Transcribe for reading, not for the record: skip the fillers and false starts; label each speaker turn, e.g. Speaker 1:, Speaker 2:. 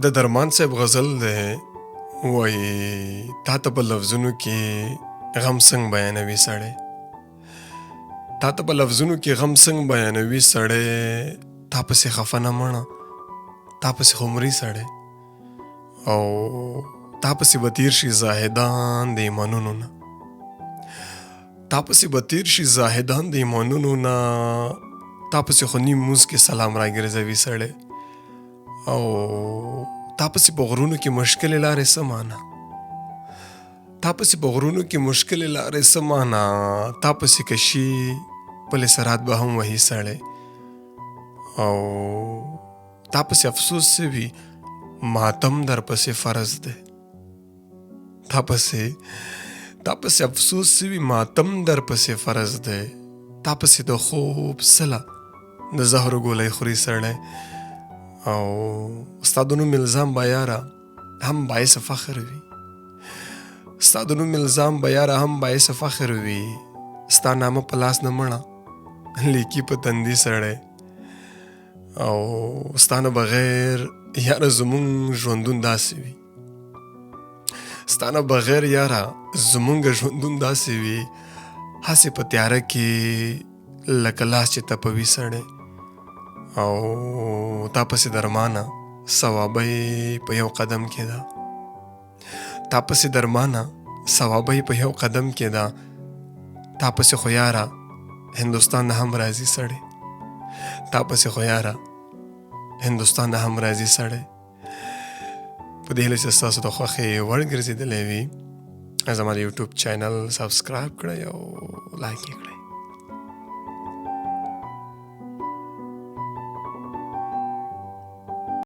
Speaker 1: د درمان صاحب غزل دی، وایي تا ته په لفظونو کې غم څنګه بیانوي سړی، تا ته په لفظونو کې غم څنګه بیانوي سړی، تا پسې خفه نه مړه، تا پسې خو مري سړی، او تا پسې به تیر شي زاهدان د ایمانونو نه، تا پسې به تیر شي زاهدان د ایمانونو نه، تا پسې خو نیم مونځ کې سلام راګرځوي سړی، او تا پسې په غرونو کې مشکلې لارې څه مانا، تا پسې په غرونو کې مشکلې لارې څه مانا، تا پسې کشي پلې سرات به هم وهي سړی، او تا پسې افسوس سوي ماتم در پسې فرض دی، تا پسې افسوس سوي ماتم در پسې فرض دی، تا پسې د خوب سله د زهرو ګولۍ خوري سړی، او ستا د نوم الزام به یاره هم باعث فخر وي، ستا د نوم الزام به یاره هم باعث فخر وي، ستا نامه په لاس نه مړه لیکي په تندي سړی، او ستا نه بغیر یاره زمونږ ژوندون داسې وي، ستا نه بغیر یاره زمونږ ژوندون داسې وي، هسې په تیاره کې لکه لاس چې تپوي سړی، او تا پسې درمانه ثوابی په یو قدم کې ده، تا پسې درمانه ثوابی په یو قدم کې ده، تا پسې خو یاره هندوستان نه هم راځي سړی، تا پسې خو یاره هندوستان نه هم راځي سړی. په دې هیله چې ستاسو د خوښې وړ ګرځېدلی وي، زما د یوټیوب چینل سبسکرایب کړئ او لایک یې کړئ.